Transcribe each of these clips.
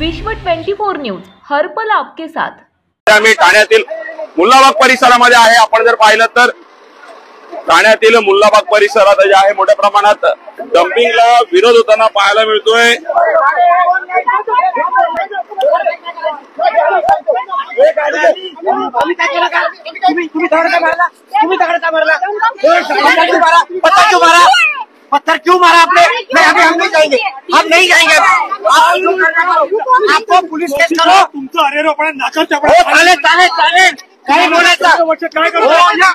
विश्व 24 न्यूज हर पल आपके साथ। आम्ही ठाण्यातील मुल्लाबाग परिसरामध्ये आहे। आपण जर पाहिलं तर ठाण्यातील मुल्लाबाग परिसरात जे आहे मोठ्या प्रमाणात डंपिंगला विरोध होताना पाहायला मिळतोय। पत्थर क्यों मारा आपने? नहीं, अभी हम नहीं जाएंगे, हम नहीं जाएंगे। आपको पुलिस केस करो। तुमचं अरे रोपण नाकात चालेल चालेल चालेल, काही बोलायचं काय करतो? आम्ही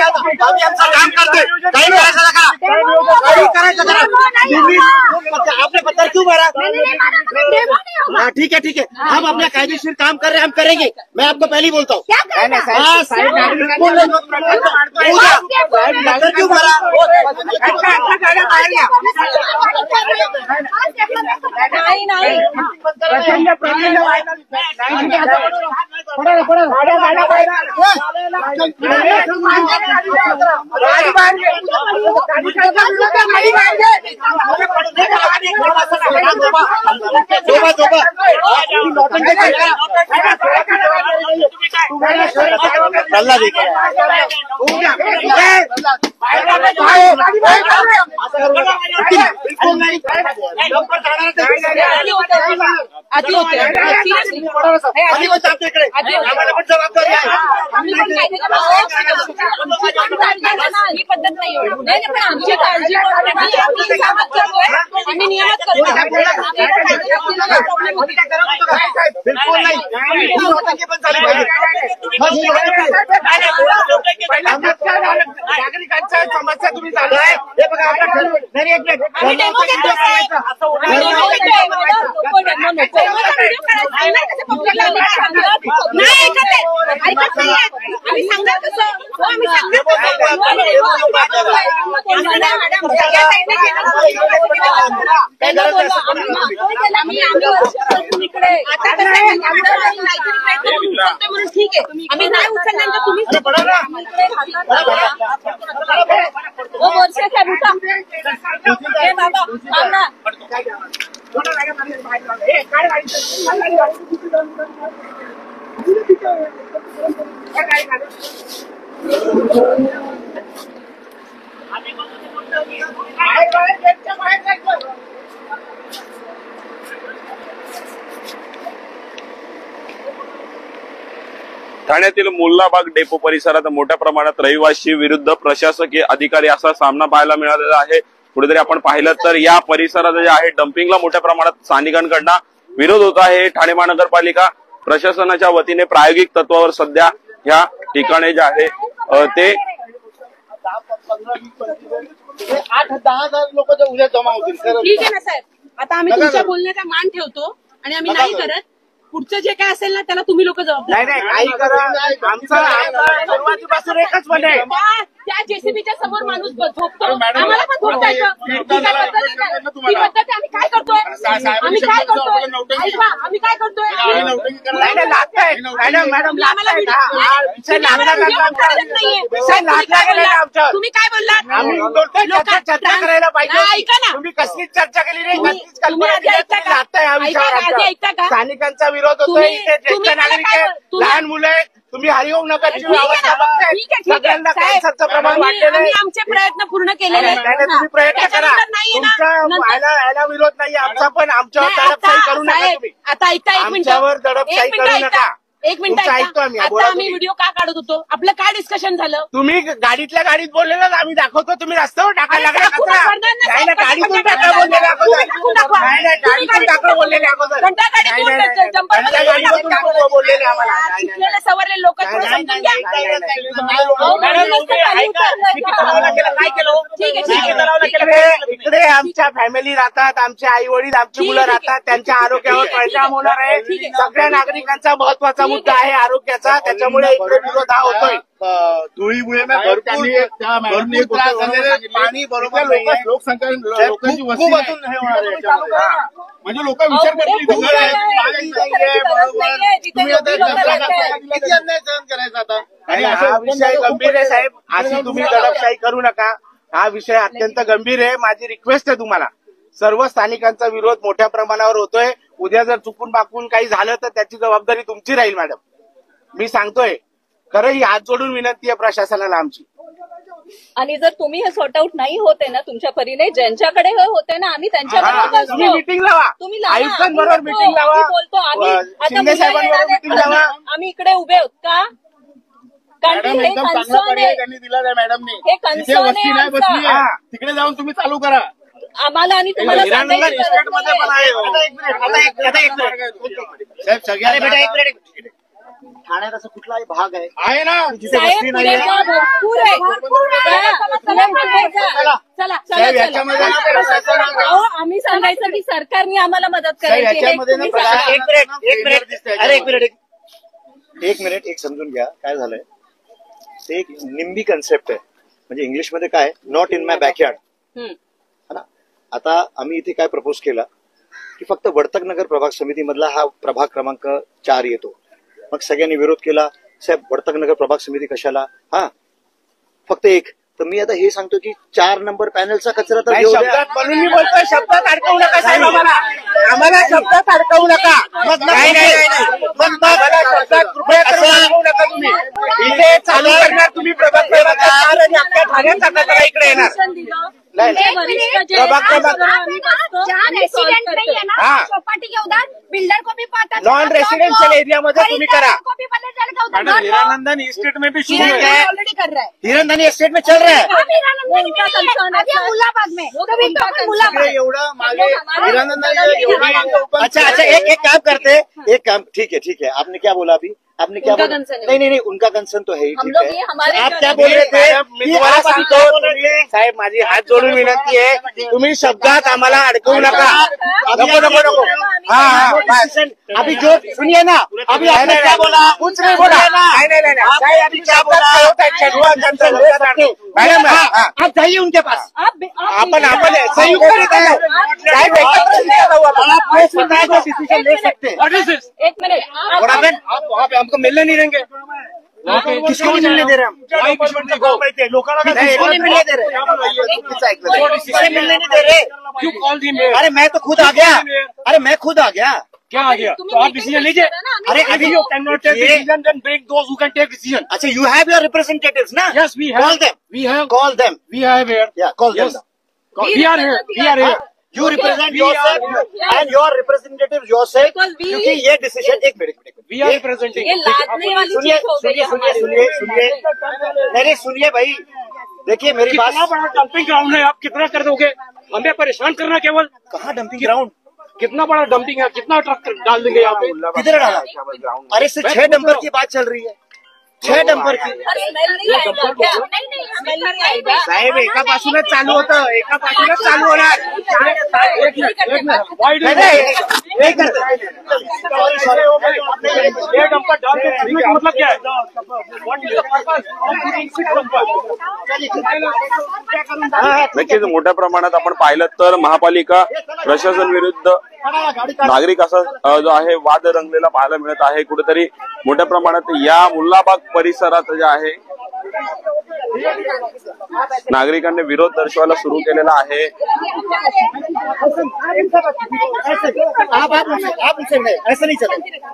आमचं काम करतोय, काही करायचं नका, काही करायचं नका। आपने पत्थर क्यों मारा? ठीक है ठीक है, हम अपना कायदेशीर काम कर रहे हैं, हम करेंगे। मैं आपको पहले ही बोलता हूँ। पत्थर क्यों मारा? ही पद्धत नाही पण आमची काळजी आम्ही नियमात करतो। बिलकुल नाही, नागरिकांच्या समस्या तुम्ही चाललाय हे बघा। ठीक आहे, आम्ही नाही उचलल्यानंतर तुम्ही ठाण्यातील मुल्लाबाग डेपो परिसरात मोठ्या प्रमाणात रहिवासी विरुद्ध प्रशासकीय अधिकारी असा सामना पाहायला मिळालेला आहे। कुठेतरी आपण पाहिलं तर या परिसरात जे आहे डंपिंगला मोठ्या प्रमाणात स्थानिकांकडून विरोध होत आहे। ठाणे महानगरपालिका प्रशासनाच्या वतीने प्रायोगिक तत्वावर सध्या या ठिकाणी जे आहे ते 8-10,000 लोक उद्या जमा होतील। ठीक आहे ना साहेब, आता आम्ही तुमच्या बोलण्याचा मान ठेवतो आणि आम्ही नाही करत। पुढचं जे काय असेल ना त्याला तुम्ही लोक जबाबदार। नाही काही करा, आमचा सुरुवातीपासून एकच म्हणे, त्या जेसीबीच्या समोर माणूस झोपतो, आम्हाला पण झोपता येतं। ती पद्धत आम्ही काय करतोय? आम्ही काय करतोय? आम्ही काय करतोय? तुम्ही काय बोललात? चर्चा करायला पाहिजे। ऐका ना, तुम्ही कसलीच चर्चा केली नाही, तुम्ही आधी ऐका का? स्थानिकांचा विरोध होतोय, इथे ज्येष्ठ नागरिक आहेत, लहान मुलं आहेत, तुम्ही हरिओम नगरची अवस्था बघताय, सगळ्यांना कॅन्सरचं प्रमाण वाढलेलं आहे। आमचे प्रयत्न पूर्ण केलेले तुम्ही प्रयत्न करा, तुमचा विरोध नाही आमचा, पण आमच्यावर दडपशाही करू नका तुम्ही। आता ऐका, एक मिनिट, आमच्यावर दडपशाही करू नका। एक मिनिट ऐकतो आम्ही। आता आम्ही व्हिडिओ का काढत होतो? आपलं काय डिस्कशन झालं? तुम्ही गाडीतल्या गाडीत बोललेलं आम्ही दाखवतो, तुम्ही रस्त्यावर टाकायला लागला कचरा। नाही ना, गाडीतून टाका बोललेले अगोदर, नाही नाही गाडीतून टाका बोललेले अगोदर, गाडीतून बोललेले आम्हाला। सवरले लोक समजून घ्या। इकडे आमच्या फॅमिली राहतात, आमचे आई वडील, आमची मुलं राहतात, त्यांच्या आरोग्यावर परिणाम होणार आहे। सगळ्या नागरिकांचा महत्वाचा मुद्दा आहे आरोग्याचा, त्याच्यामुळे इकडे विरोध हा होतोय। धुळीमुळे भरपूर त्रास झालेला, पाणी बरोबर लोकसंख्या लोकांची वस्ती म्हणजे लोक विचार करतील तुम्ही आता किती अन्याय सहन करायचा आता। हा विषय गंभीर आहे साहेब, अशी तुम्ही दडपशाही करू नका। हा विषय अत्यंत गंभीर आहे। माझी रिक्वेस्ट आहे तुम्हाला, सर्व स्थानिकांचा विरोध मोठ्या प्रमाणावर होतोय. उद्या जर चुकून बाकून काही झालं तर त्याची जबाबदारी तुमची राहील मॅडम. मी सांगतोय, खरं ही हात जोडून विनंती आहे प्रशासनाला आमची. आणि जर तुम्ही हे सॉर्ट आउट नाही होते ना तुमच्या परीने, ज्यांच्याकडे हे होते ना आम्ही त्यांच्याकडे तुम्ही मीटिंग लावा, तुम्ही आयुक्तांबरोबर मीटिंग लावा, बोलतो आम्ही आता शिंदे साहेबांबरोबर मीटिंग लावा. आम्ही इकडे उभे आहोत का? कारण की हे कन्सर्न आहे, त्यांनी दिला नाही मॅडमनी. हे कन्सर्न वस्ती नाही बसली आहे आहे, तिकडे जाऊन तुम्ही चालू करा. आम्हाला आणि तुम्हाला सांगायची गरज मध्ये पण नाहीये. साहेब सगळ्या ठाण्यात असं कुठलाही भाग आहे ना जिथे साहेब, वस्ती नाही पुढे जा, भरपूर आहे. चला, पुढे जा. चला, साहेब, चला, याच्यामध्ये ना चला. प्रशासनाला- अहो, आम्ही सांगायचं की सरकारने आम्हाला मदत करायची हे याच्यामध्ये ना तुम्ही सांगा. एक मिनिट एक समजून घ्या काय झालंय. ते एक निम्बी कन्सेप्ट आहे. म्हणजे इंग्लिशमध्ये काय, नॉट इन माय बॅकयार्ड. हम्म. ना आता आम्ही इथे काय प्रपोज केला की फक्त वर्तक नगर प्रभाग समितीमधला हा प्रभाग क्रमांक 4 येतो. मग सगळ्यांनी विरोध केला, साहेब वर्तक नगर प्रभाग समिती कशाला, हा फक्त एक. तर मी आता हे सांगतो की 4 नंबर पॅनलचा कचरा तर घेऊ द्या. शब्दात म्हणून मी बोलतोय, शब्दात अडकवू नका साहेब. आम्हाला शब्दात अडकवू नका. नाही आम्हाला शब्दात कृपया करून अडकवू नका. तुम्ही इथे चालू करणार, तुम्ही प्रभाग क्रमांक 4 आणि अख्ख्या ठाण्याचा कचरा इकडे येणार. Solution दिलं. नाही, ते वरिष्ठ जे प्रभाग आहेत, क्रमांक- आम्ही बसतो, जहाँ आम्ही solve रेसिडेंट नहीं है करतो. ना, हाँ। चौपाटी के उधर बिल्डर को भी पता नॉन रेसिडेंशियल एरिया मध्ये तुम्ही करा. को भी पता चलेगा उधर मैडम हीरानंदन इस्टेट में भी शुरू है. ऑलरेडी कर रहा है. हिरनदानी एस्टेट में चल रहा है. अभी हीरानंदन में उनका नहीं है, concern है, अभी सर. मुलाबाग में वो कभी उनका तो concern मुलाबाग इकडे एवढं मागे हमारा- हिरनदानी हमारा- एवढं मागे open अच्छा, अच्छा एक काम करते, एक काम ठीक है. आपने क्या बोला अभी, आपने क्या उनका बोला? concern है. नहीं उनका कंसर्न तो है ही, हम ठीक लोग है. ये हमारे आप घर क्या में- बोल रहे थे मी कि तुम्हाला आप अभी सांगतो, साहेब माझी हात जोडून विनंती आहे, तुम्ही शब्दात आम्हाला अडकवू नका. नको. अभी जो सुनिए ना, अभी आपने क्या बोला, कुछ नहीं बोला. नहीं. साहेब अभी क्या बोला, मॅडम आप जाइए उनके पास. आपण संयुक्त साहेब डिसीजन ले सकते हैं. एक मिनिट आप- आप वहाँ पे हमको मिलने नहीं देंगे. किसको भी मिलने दे रहे हम, लोकांना किसको नहीं मिलने दे रहे, किसे मिलने नहीं दे रहे. क्यों कॉल दी मैं अरे मैं तो खुद आ गया, क्या आ गया? तुम्ही तो आप meeting डिसीजन लीजिए. करा ना, आम्ही अरे काय अभी करू? you cannot take ये- decision, then bring those who can take decision. अच्छा यू हैव योर रिप्रेजेंटेटिव्स ना. Yes, we have. Call them. We have. Call them. We have here. Yeah, call them. Yes. We are here. We are here. You represent We are yourself here. and your representatives yourself. Because we- क्योंकि ये decision एक minute We are representing. ये लादने वाली सुनिए चीज हो गई है हमारे सुनिए नहीं सुनिए भाई, देखिए मेरी बात. कितना बड़ा डंपिंग ग्राउंड है, आप कितना कर दोगे? हमें परेशान करना केवल. कहाँ डंपिंग ग्राउंड, कितना बड़ा डंपिंग है, कितना ट्रक डाल देंगे यहाँ पे? किधर डाला? अरे सिर्फ 6 डंपर की बात चल रही है, 6 डंपर की. स्मेल नहीं आएगा क्या? नहीं स्मेल नहीं आएगा. साहेब एकापासूनच चालू होतं, एकापासूनच चालू होणार. एक मिनट. Why do you- नहीं करते. ये डंपर डाल के करने का मतलब क्या है? What is the purpose of putting 6 dumpers? नक्कीच मोठ्या प्रमाणात आपण पाहिलं तर महापालिका प्रशासन विरुद्ध नागरिक असा जो आहे वाद रंगलेला पाहायला मिळत आहे. कुठेतरी मोठ्या प्रमाणात या मुल्लाबाग परिसरात जे आहे नागरिकांनी विरोध दर्शवायला सुरू केलेला आहे. आप उनसे नहीं, ऐसा नहीं चलेगा.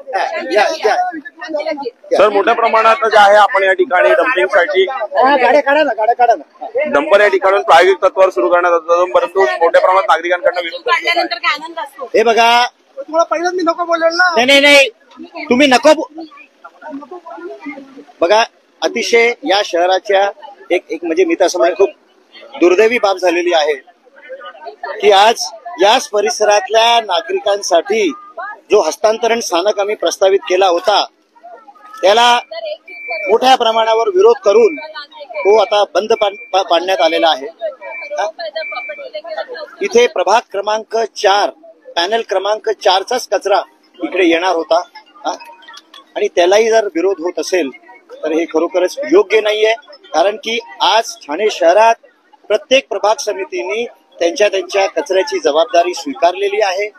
सर मोठ्या प्रमाणात जे आहे आपण या ठिकाणी डम्पिंगसाठी गाड्या काढा ना. डंपर या ठिकाणी प्रायोगिक तत्वावर सुरू करण्यात होतं, परंतु मोठ्या प्रमाणात नागरिकांकडून विरोध दर्शवण्यात आला. काढल्यानंतर काय आनंद असतो. हे बघा, तुम्हाला पहिल्यांदा मी नको बोलेल ना. नाही तुम्ही नको बघा. अतिशय या शहराच्या एक म्हणजे मी तर असं म्हणेन खूप दुर्दैवी बाब झालेली आहे की आज याच परिसरातल्या नागरिकांसाठी जो हस्तांतरण स्थानक आम्ही प्रस्तावित केला होता त्याला मोठ्या प्रमाणावर विरोध करून तो आता बंद पाडण्यात आलेला आहे. इथे प्रभाग क्रमांक 4 पॅनल क्रमांक 4चाच कचरा इकडे येणार होता आणि त्यालाही जर विरोध होत असेल तर हे खरोखरच योग्य नाहीये. कारण की आज ठाणे शहरात प्रत्येक प्रभाग समितीने त्यांच्या कचऱ्याची जबाबदारी स्वीकारलेली आहे.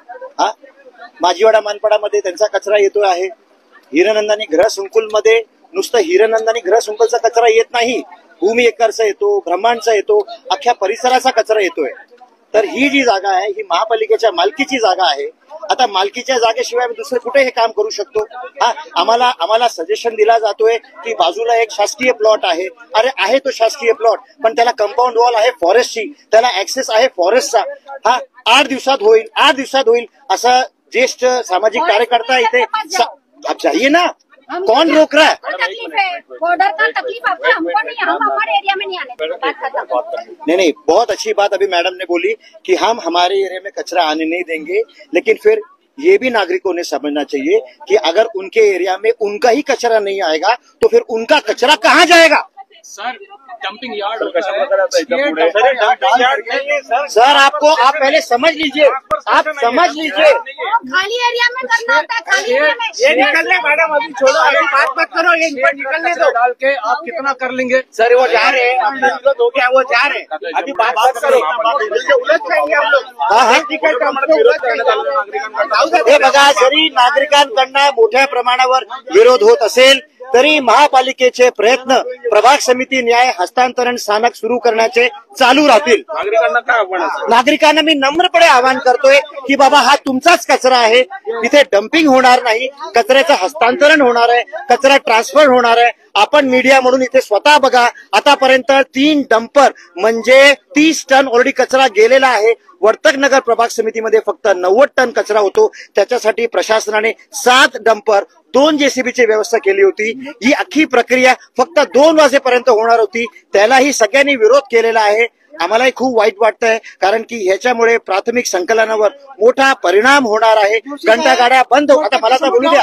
माजीवाडा मानपाडामध्ये त्यांचा कचरा येतो आहे. हिरनंदानी गृहसंकुलमध्ये नुसतं हिरनंदानी गृहसंकुलचा कचरा येत नाही, भूमी एकरचा येतो, ब्रह्मांडचा येतो, अख्ख्या परिसराचा कचरा येतोय. तर ही जी जागा आहे ही महापालिकेच्या मालकीची जागा आहे. आता मालकीच्या जागेशिवाय आम्ही दुसरं कुठे हे काम करू शकतो? आम्हाला सजेशन दिला जातोय की बाजूला एक शासकीय प्लॉट आहे. अरे आहे तो शासकीय प्लॉट, पण त्याला कंपाऊंड वॉल आहे फॉरेस्टची, त्याला ऍक्सेस आहे फॉरेस्टचा. 8 दिवसात होईल असा ज्येष्ठ सामाजिक कार्यकर्ता इथे आप जाइए ना, कौन रोक रहा है? तकलीफ है बॉर्डर का, तकलीफ आपको, हमको नहीं, हम हमारे एरिया में नहीं आने देंगे, बात खत्म। नहीं, बहुत अच्छी बात अभी मैडम ने बोली कि हम हमारे एरिया में कचरा आने नहीं देंगे, लेकिन फिर ये भी नागरिकों ने समझना चाहिए कि अगर उनके एरिया में उनका ही कचरा नहीं आएगा तो फिर उनका कचरा कहाँ जाएगा? सर डंपिंग यार्ड सर आप पहले समझ लीजिए, खाली एरिया में करना होता है, खाली एरिया में। ये निकल रहे मैडम, अभी छोड़ो, अभी बात मत करो, ये इनको निकलने दो। डाल के आप कितना कर लेंगे? सर वो जा रहे हैं, आपने विरोध हो गया, वो जा रहे हैं, अभी बात मत करो, उलझ जाएंगे हम लोग। टेक्निकल काम में उलझ जाएंगे। हे बघा, जरी नागरिकांकडनं मोठ्या प्रमाणावर विरोध होत असेल तरी महापालिकेचे प्रयत्न प्रभाग समिती न्याय हस्तांतरण स्थानक सुरू करण्याचे चालू राहतील. नागरिकांना काय आव्हान असेल? नागरिकांना मी नम्रपणे आवाहन करतोय की बाबा हा तुमचाच कचरा आहे, इथे डम्पिंग होणार नाही, कचऱ्याचं हस्तांतरण होणार आहे, कचरा ट्रान्सफर होणार आहे. आपण मीडिया म्हणून इथे स्वतः बघा, आतापर्यंत 3 डंपर म्हणजे 30 टन ऑलरेडी कचरा गेलेला आहे. वर्तकनगर प्रभाग समितीमध्ये फक्त 90 टन कचरा होतो. त्याच्यासाठी प्रशासनाने 7 डंपर 2 जेसीबीची व्यवस्था केली होती. ही अख्खी प्रक्रिया फक्त 2 वाजेपर्यंत होणार होती. त्यालाही सगळ्यांनी विरोध केलेला आहे. आम्हालाही खूप वाईट वाटतंय, कारण की ह्याच्यामुळे प्राथमिक संकलनावर मोठा परिणाम होणार आहे. घंटागाड्या बंद होत. आता मला तर बोलू द्या.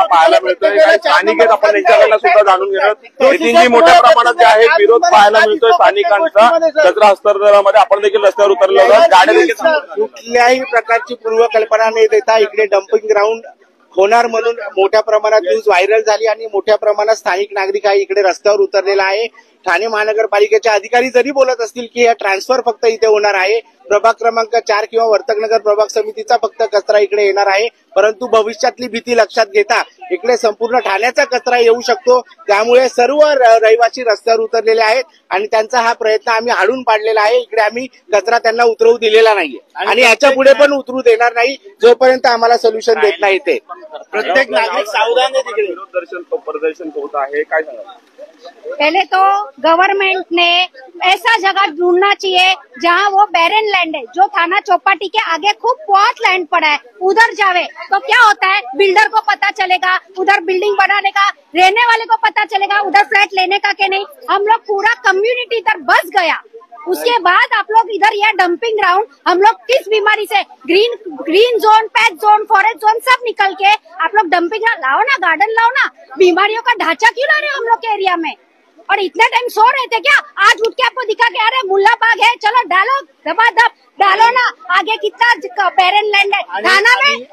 पाहायला मिळतोय काही स्थानिक आहेत, आपण यांच्याकडनं सुद्धा जाणून घेणार. मोठ्या प्रमाणात जे आहे विरोध पाहायला मिळतोय स्थानिकांचा कचरा हस्तांतरणामध्ये. आपण देखील रस्त्यावर उतरलो आहोत. गाड्या देखील कुठल्याही प्रकारची पूर्वकल्पना न देता इकडे डम्पिंग ग्राउंड होणार म्हणून मोठ्या प्रमाणात न्यूज व्हायरल झाली आणि मोठ्या प्रमाणात स्थानिक नागरिक इकडे रस्त्यावर उतरलेला आहे. ठाणे महानगरपालिकेचे अधिकारी जरी बोलत असतील की हा ट्रान्सफर फक्त इथे होणार आहे, प्रभाग क्रमांक 4 किंवा वर्तकनगर प्रभाग समितीचा फक्त कचरा इकडे येणार आहे, परंतु भविष्यातली भीती लक्षात घेता इकडे संपूर्ण ठाण्याचा कचरा येऊ शकतो. त्यामुळे सर्व रहिवासी रस्त्यावर उतरलेले आहेत आणि त्यांचा हा प्रयत्न आम्ही हाडून पाडलेला आहे. इकडे आम्ही कचरा त्यांना उतरवू दिलेला नाहीये आणि याच्या पुढे पण उतरू देणार नाही जोपर्यंत आम्हाला सोल्युशन देत नाही. ते प्रत्येक नागरिक सावधान आहे. तिकडे प्रदर्शन होत आहे, काय सांगा? पहले तो गवर्नमेंट ने ऐसा जगह ढूंढना चाहिए जहाँ वो बैरन लैंड है, जो थाना चौपाटी के आगे खूब बहुत लैंड पड़ा है, उधर जावे तो क्या होता है, बिल्डर को पता चलेगा उधर बिल्डिंग बनाने का, रहने वाले को पता चलेगा उधर फ्लैट लेने का कि नहीं. हम लोग पूरा कम्युनिटी इधर बस गया. उसके बाद आप लोग इधर यह डंपिंग ग्राउंड, हम लोग किस बीमारी से ग्रीन जोन, पैच जोन, फॉरेस्ट जोन सब निकल के आप लोग डंपिंग लाओ ना, गार्डन लाओ ना. बीमारियों का ढांचा क्यों ला रहे हो हम लोग के एरिया में? और इतने टाइम सो रहे थे क्या? आज उठ के आपको दिखा के अरे मुल्ला बाग है, चलो डालो, दबादब डालो ना. आगे कितना बैरन लैंड है.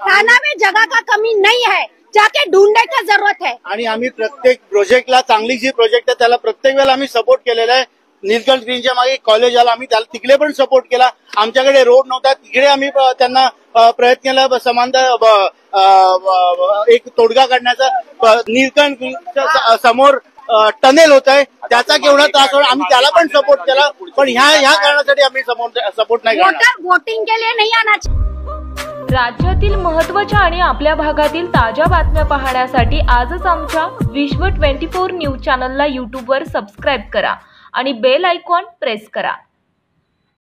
थाना में जगह का कमी नहीं है, जाके ढूंढने का जरूरत है. आणि आम्ही प्रत्येक प्रोजेक्टला, चांगली जी प्रोजेक्ट आहे त्याला प्रत्येक वेळेला आम्ही सपोर्ट केलेला आहे. नीलकंठ ग्रीनच्या मागे कॉलेज आला, आम्ही त्याला तिकडे पण सपोर्ट केला. आमच्याकडे रोड नव्हता, तिकडे आम्ही त्यांना प्रयत्न केला समांतर एक तोडगा काढण्याचा. नीलकंठ ग्रीनच्या समोर टनेल होत आहे, त्याचा केवढा त्रास होता, आम्ही त्याला पण सपोर्ट केला. पण ह्या कारणासाठी आम्ही सपोर्ट नाही करणार. वोटिंग के लिए नहीं आना चाहिए. राज्यातील महत्त्वाच्या आणि आपल्या भागातील ताज्या बातम्या पाहण्यासाठी आजच आमच्या विश्व 24 न्यूज चॅनलला यूट्यूबवर सबस्क्राईब करा आणि बेल आयकॉन प्रेस करा.